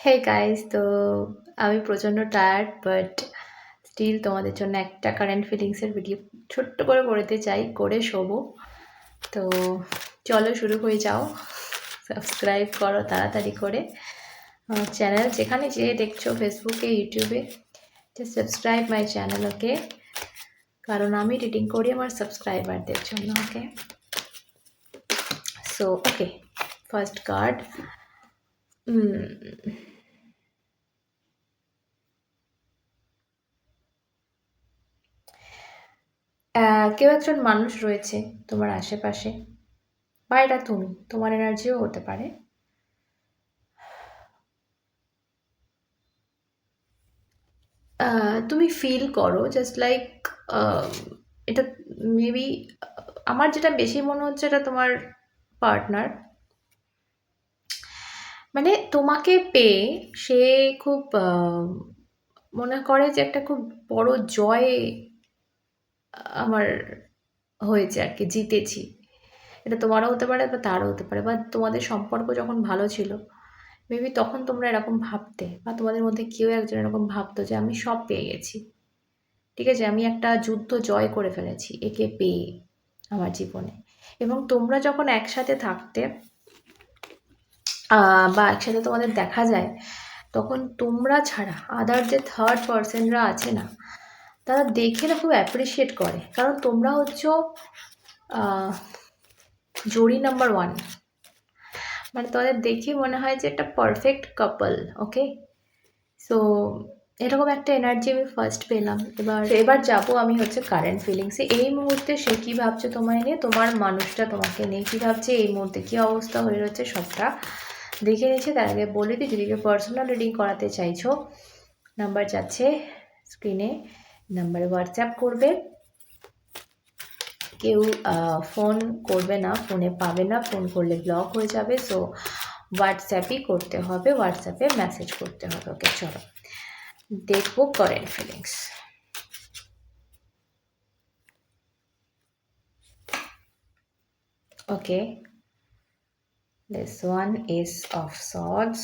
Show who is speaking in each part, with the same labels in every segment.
Speaker 1: Hey guys, তো আমি প্রচণ্ড টায়ার্ড বাট স্টিল তোমাদের জন্য একটা কারেন্ট ফিলিংসের ভিডিও ছোট্ট করে করতে চাই, করে শোবো। তো চলো শুরু হয়ে যাও। সাবস্ক্রাইব করো তাড়াতাড়ি করে আমার চ্যানেল, যেখানে যে দেখছো ফেসবুকে ইউটিউবে, just subscribe my channel, okay? কারণ আমি রিডিং করি আমার সাবস্ক্রাইবারদের জন্য, okay? So okay, first card. কেউ একজন মানুষ রয়েছে তোমার আশেপাশে, বা এটা তুমি, তোমার এনার্জিও হতে পারে। তুমি ফিল করো জাস্ট লাইক, এটা মেবি, আমার যেটা বেশি মনে হচ্ছে এটা তোমার পার্টনার। মানে তোমাকে পেয়ে সে খুব মনে করে যে একটা খুব বড় জয় আমার হয়েছে আর কি, জিতেছি। এটা তোমারও হতে পারে বা তারও হতে পারে, বা তোমাদের সম্পর্ক যখন ভালো ছিল মেবি তখন তোমরা এরকম ভাবতে, বা তোমাদের মধ্যে কেউ একজন এরকম ভাবতো যে আমি সব পেয়ে গেছি, ঠিক আছে, আমি একটা যুদ্ধ জয় করে ফেলেছি একে পেয়ে আমার জীবনে। এবং তোমরা যখন একসাথে থাকতে বা একসাথে তোমাদের দেখা যায়, তখন তোমরা ছাড়া আদার যে থার্ড পার্সনরা আছে না, তারা দেখে না খুব অ্যাপ্রিসিয়েট করে, কারণ তোমরা হচ্ছ জড়ি নাম্বার ওয়ান। মানে তোমাদের দেখে মনে হয় যে একটা পারফেক্ট কাপল, ওকে? সো এরকম একটা এনার্জি আমি ফার্স্ট পেলাম। এবার যাবো আমি হচ্ছে কারেন্ট ফিলিংসে। এই মুহূর্তে সে কী ভাবছে তোমায় নিয়ে, তোমার মানুষটা তোমাকে নিয়ে কী ভাবছে, এই মুহূর্তে কী অবস্থা হয়ে রয়েছে সবটা দেখে নিচ্ছে। তার আগে বলে দিই, যদি কেউ পার্সোনাল রিডিং করাতে চাইছো, নাম্বার যাচ্ছে স্ক্রিনে, নাম্বারে হোয়াটসঅ্যাপ করবে। কেউ ফোন করবে না, ফোনে পাবে না, ফোন করলে ব্লক হয়ে যাবে। সো হোয়াটসঅ্যাপই করতে হবে, হোয়াটসঅ্যাপে মেসেজ করতে হবে, ওকে? চলো দেখবো current feelings. Okay, this one is of swords,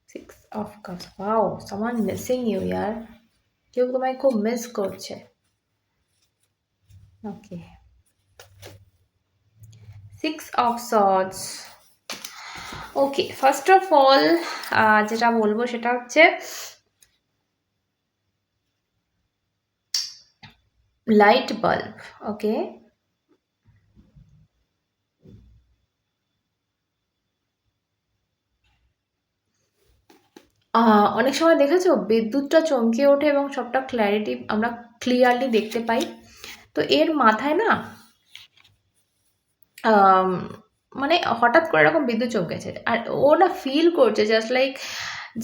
Speaker 1: six of cups. Wow, someone missing you, yaar. কেউ তোমায় খুব মিস করছে। Okay, six of swords. Okay, first of all যেটা বলবো সেটা হচ্ছে লাইট বাল্ব, ওকে? অনেক সময় দেখেছো বিদ্যুৎটা চমকে ওঠে এবং সবটা ক্ল্যারিটি আমরা ক্লিয়ারলি দেখতে পাই। তো এর মাথায় না মানে হঠাৎ করে এরকম বিদ্যুৎ চমকেছে, আর ও না ফিল করছে জাস্ট লাইক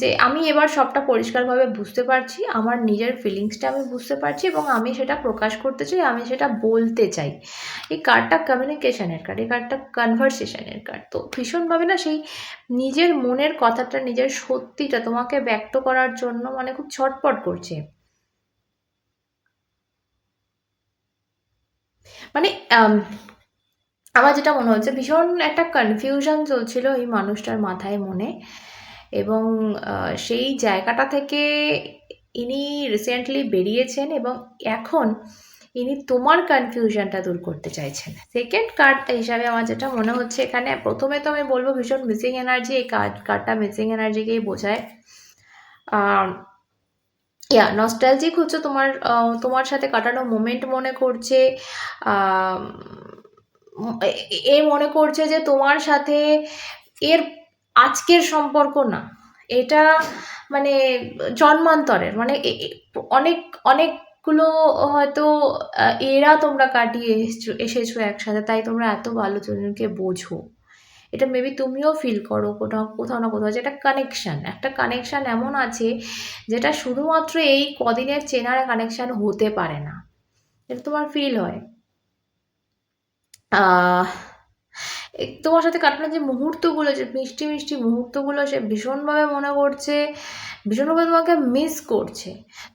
Speaker 1: যে আমি এবার সবটা পরিষ্কারভাবে বুঝতে পারছি, আমার নিজের ফিলিংসটা আমি বুঝতে পারছি এবং আমি সেটা প্রকাশ করতে চাই, আমি সেটা বলতে চাই। এই কার্ডটা কমিউনিকেশনের কার্ড, এই কার্ডটা কনভারসেশনের কার্ড। তো ভীষণভাবে না সেই নিজের মনের কথাটা, নিজের সত্যিটা তোমাকে ব্যক্ত করার জন্য মানে খুব ছটপট করছে। মানে আমার যেটা মনে হচ্ছে ভীষণ একটা কনফিউশন চলছিল এই মানুষটার মাথায়, মনে। এবং সেই জায়গাটা থেকে ইনি রিসেন্টলি বেরিয়েছেন এবং এখন ইনি তোমার কনফিউশনটা দূর করতে চাইছেন। সেকেন্ড কার্ড হিসাবে আমার যেটা মনে হচ্ছে, এখানে প্রথমে তো আমি বলবো ভীষণ মিসিং এনার্জি, এই কার্ডটা মিসিং এনার্জিকেই বোঝায়। নস্টালজিক হচ্ছে তোমার, তোমার সাথে কাটানো মোমেন্ট মনে করছে। আম, এ মনে করছে যে তোমার সাথে এর আজকের সম্পর্ক না, এটা মানে জন্মান্তরের, মানে অনেক অনেকগুলো হয়তো এরা তোমরা কাটিয়ে এসেছো একসাথে, তাই তোমরা এত ভালো দুজনকে বোঝো। এটা মেবি তুমিও ফিল করো কোথাও কোথাও না কোথাও, যে একটা কানেকশান, একটা কানেকশান এমন আছে যেটা শুধুমাত্র এই কদিনের চেনার কানেকশান হতে পারে না, এটা তোমার ফিল হয়। আহ তোমার সাথে কাটানো যে মুহূর্তগুলো, যে মিষ্টি মিষ্টি মুহূর্তগুলো, সে ভীষণভাবে মনে করছে ভীষণভাবে তোমাকে মিস করছে।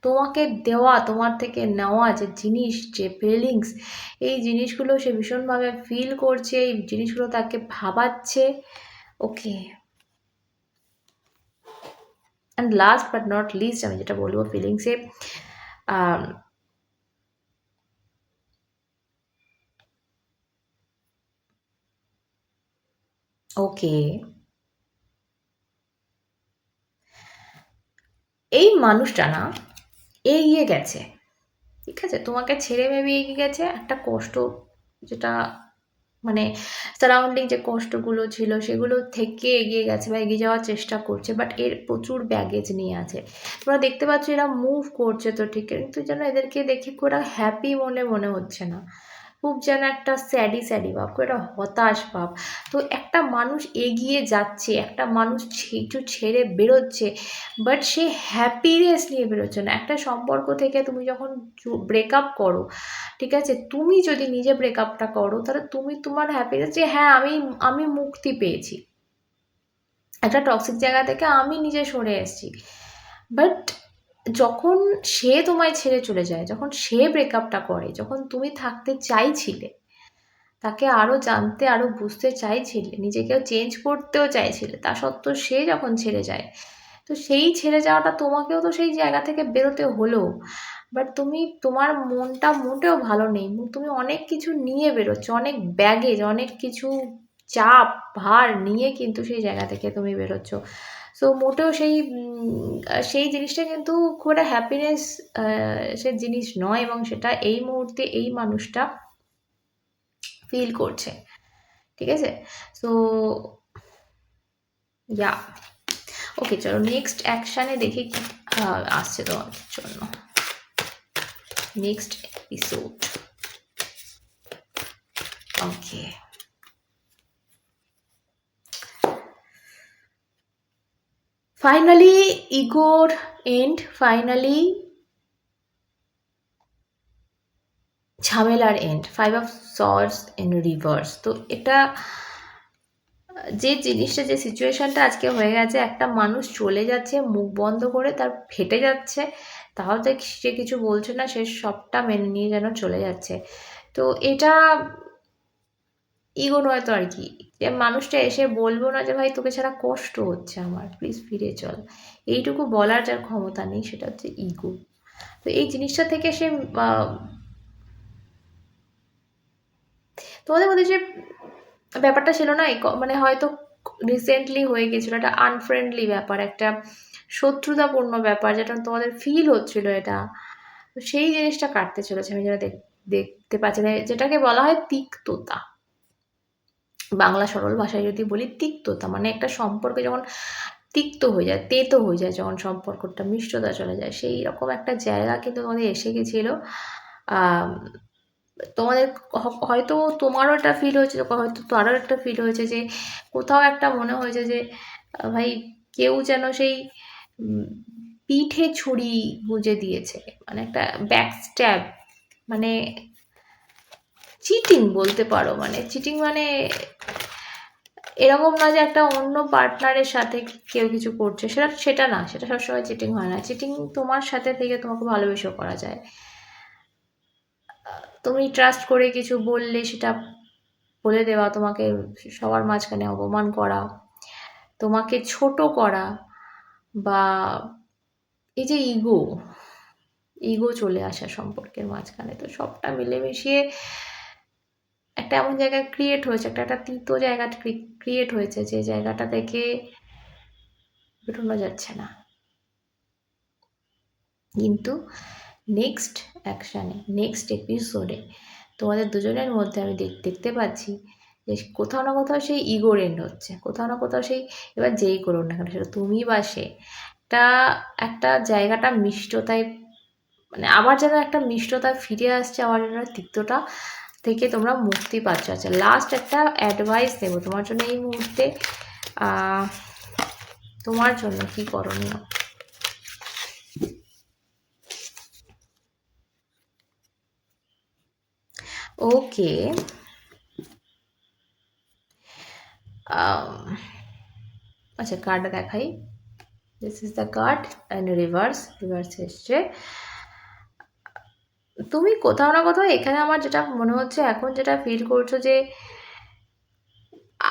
Speaker 1: তোমাকে দেওয়া, তোমার থেকে নেওয়া যে জিনিস, যে ফিলিংস, এই জিনিসগুলো সে ভীষণভাবে ফিল করছে, এই জিনিসগুলো তাকে ভাবাচ্ছে। Okay, and last but not least আমি যেটা বলবো ফিলিংসে, ওকে, এই মানুষটা না এগিয়ে গেছে, ঠিক আছে, তোমাকে ছেড়ে মেবি এগিয়ে গেছে। একটা কষ্ট, যেটা মানে সারাউন্ডিং যে কষ্টগুলো ছিল সেগুলো থেকে এগিয়ে গেছে বা এগিয়ে যাওয়ার চেষ্টা করছে, বাট এর প্রচুর ব্যাগেজ নিয়ে আছে। তোমরা দেখতে পাচ্ছ এরা মুভ করছে তো ঠিক, কিন্তু যেন এদেরকে দেখে খুব একটা হ্যাপি মনে হচ্ছে না, খুব যেন একটা স্যাডি স্যাডি ভাব, খুব একটা হতাশ ভাব। তো একটা মানুষ এগিয়ে যাচ্ছে, একটা মানুষ কিছু ছেড়ে বেরোচ্ছে, বাট সে হ্যাপিনেস নিয়ে বেরোচ্ছে না। একটা সম্পর্ক থেকে তুমি যখন ব্রেকআপ করো, ঠিক আছে, তুমি যদি নিজে ব্রেকআপটা করো তাহলে তুমি তোমার হ্যাপিনেস যে হ্যাঁ আমি মুক্তি পেয়েছি একটা টক্সিক জায়গা থেকে, আমি নিজে সরে এসেছি। বাট যখন সে তোমায় ছেড়ে চলে যায়, যখন সে ব্রেকআপটা করে, যখন তুমি থাকতে চাইছিলে, তাকে আরও জানতে আরও বুঝতে চাইছিলে, নিজেকেও চেঞ্জ করতেও চাইছিলে, তা সত্ত্বেও সে যখন ছেড়ে যায়, তো সেই ছেড়ে যাওয়াটা তোমাকেও তো সেই জায়গা থেকে বেরোতে হলো। বাট তুমি, তোমার মনটা মোটেও ভালো নেই, তুমি অনেক কিছু নিয়ে বেরোচ্ছ, অনেক ব্যাগেজ, অনেক কিছু চাপ ভার নিয়ে কিন্তু সেই জায়গা থেকে তুমি বেরোচ্ছ। সো মোটেও সেই জিনিসটা কিন্তু খুব একটা হ্যাপিনেস সে জিনিস নয়, এবং সেটা এই মুহূর্তে এই মানুষটা ফিল করছে, ঠিক আছে। সো ইয়া, ওকে, চলো নেক্সট অ্যাকশানে দেখি কি আসছে তোমাদের জন্য নেক্সট এপিসোড। ওকে, ফাইনালি ইগোর এন্ড, ফাইনালি ঝামেলার end, 5 of Swords in reverse. তো এটা যে জিনিসটা, যে সিচুয়েশনটা আজকে হয়ে গেছে, একটা মানুষ চলে যাচ্ছে মুখ বন্ধ করে, তার ফেটে যাচ্ছে, তাও তো সে কিছু বলছে না, সে সবটা মেনে নিয়ে যেন চলে যাচ্ছে। তো এটা ইগো নয় তো আর কি, যে মানুষটা এসে বলবো না যে ভাই তোকে ছাড়া কষ্ট হচ্ছে আমার, প্লিজ ফিরে চল, এইটুকু বলার যার ক্ষমতা নেই, সেটা হচ্ছে ইগো। তো এই জিনিসটা থেকে সে তোমাদের মধ্যে যে ব্যাপারটা ছিল না, মানে হয়তো রিসেন্টলি হয়ে গেছিলো একটা আনফ্রেন্ডলি ব্যাপার, একটা শত্রুতাপূর্ণ ব্যাপার, যেটা তোমাদের ফিল হচ্ছিল, এটা তো সেই জিনিসটা কাটতে চলেছে। আমি যেটা দেখতে পাচ্ছি না, যেটাকে বলা হয় তিক্ততা, বাংলা সরল ভাষায় যদি বলি তিক্ততা, মানে একটা সম্পর্কে যখন তিক্ত হয়ে যায়, তেতো হয়ে যায়, যখন সম্পর্কটা মিষ্টতা চলে যায়, সেই রকম একটা জায়গা কিন্তু তোমাদের এসে গেছিলো। তোমাদের হয়তো তোমারও একটা ফিল হয়েছে, হয়তো তারও একটা ফিল হয়েছে, যে কোথাও একটা মনে হয়েছে যে ভাই কেউ যেন সেই পিঠে ছুরি গুঁজে দিয়েছে, মানে একটা ব্যাক স্ট্যাব, মানে চিটিং বলতে পারো, মানে চিটিং মানে এরকম না যে একটা অন্য পার্টনারের সাথে কেউ কিছু করছে, সেটা না, সেটা সবসময় চিটিং হয় না। চিটিং তোমার সাথে থেকে তোমাকে ভালোবেসেও করা যায়। তুমি ট্রাস্ট করে কিছু বললে সেটা বলে দেওয়া, তোমাকে সবার মাঝখানে অপমান করা, তোমাকে ছোট করা, বা এই যে ইগো, ইগো চলে আসা সম্পর্কের মাঝখানে, তো সবটা মিলেমিশিয়ে একটা এমন জায়গা ক্রিয়েট হয়েছে, একটা তিতো জায়গা ক্রিয়েট হয়েছে, যে জায়গাটা থেকে বেরোনো যাচ্ছে না। কিন্তু নেক্সট অ্যাকশানে, নেক্সট এপিসোডে তোমাদের দুজনের মধ্যে আমি দেখতে পাচ্ছি যে কোথাও না কোথাও সেই ইগোর এন্ড হচ্ছে, কোথাও না কোথাও সেই, এবার যেই করুন না কেন, সেটা তুমি বা সে, একটা জায়গাটা মিষ্টতায়, মানে আবার যেন একটা মিষ্টতা ফিরে আসছে, আবার যেন তিক্ততা থেকে তোমরা মুক্তি পাচ্ছ। আচ্ছা, লাস্ট একটা অ্যাডভাইস দেবো তোমার জন্য এই মুহূর্তে, তোমার জন্য কি করণীয়। ওকে, আচ্ছা কার্ডটা দেখাই। This is the card and reverse এসছে। তুমি কোথাও না কোথাও এখানে আমার যেটা মনে হচ্ছে, এখন যেটা ফিল করছো যে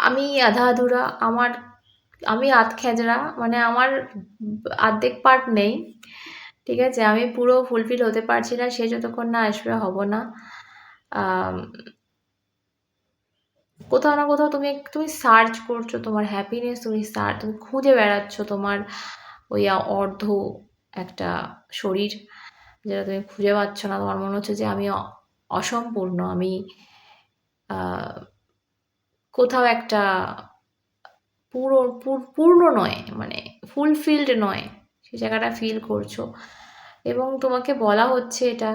Speaker 1: আমি আধা আধুরা, আমি আধখেজরা, মানে আমার অর্ধেক পার্ট নেই, ঠিক আছে, আমি পুরো ফুলফিল হতে পারছি না, সে যতক্ষণ না আসবে হব না। কোথাও না কোথাও তুমি সার্চ করছো তোমার হ্যাপিনেস, তুমি খুঁজে বেড়াচ্ছ তোমার ওই অর্ধ একটা শরীর, যেটা তুমি খুঁজে পাচ্ছ না। তোমার মনে হচ্ছে যে আমি অসম্পূর্ণ, আমি কোথাও একটা পূর্ণ নয়, মানে ফুলফিলড নয়, সেই জায়গাটা ফিল করছো। এবং তোমাকে বলা হচ্ছে এটা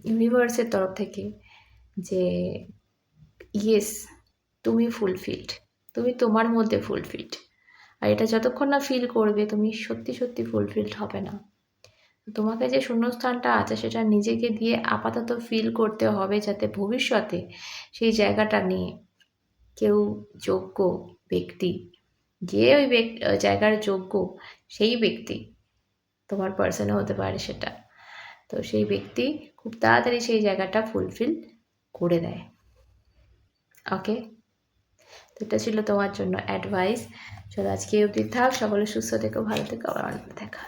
Speaker 1: ইউনিভার্সের তরফ থেকে যে ইয়েস, তুমি ফুলফিলড, তুমি তোমার মধ্যে ফুলফিলড। আর এটা যতক্ষণ না ফিল করবে তুমি সত্যি সত্যি ফুলফিলড হবে না। তোমাকে যে শূন্যস্থানটা আছে সেটা নিজেকে দিয়ে আপাতত ফিল করতে হবে, যাতে ভবিষ্যতে সেই জায়গাটা নিয়ে কেউ যোগ্য ব্যক্তি, যে ওই জায়গার যোগ্য সেই ব্যক্তি তোমার পার্সনও হতে পারে সেটা, তো সেই ব্যক্তি খুব তাড়াতাড়ি সেই জায়গাটা ফুলফিল করে দেয়। ওকে, তো এটা ছিল তোমার জন্য অ্যাডভাইস। চলো আজকে অবধি থাক, সকলে সুস্থ থেকো, ভালো থেকো, আবার অনেক দেখা।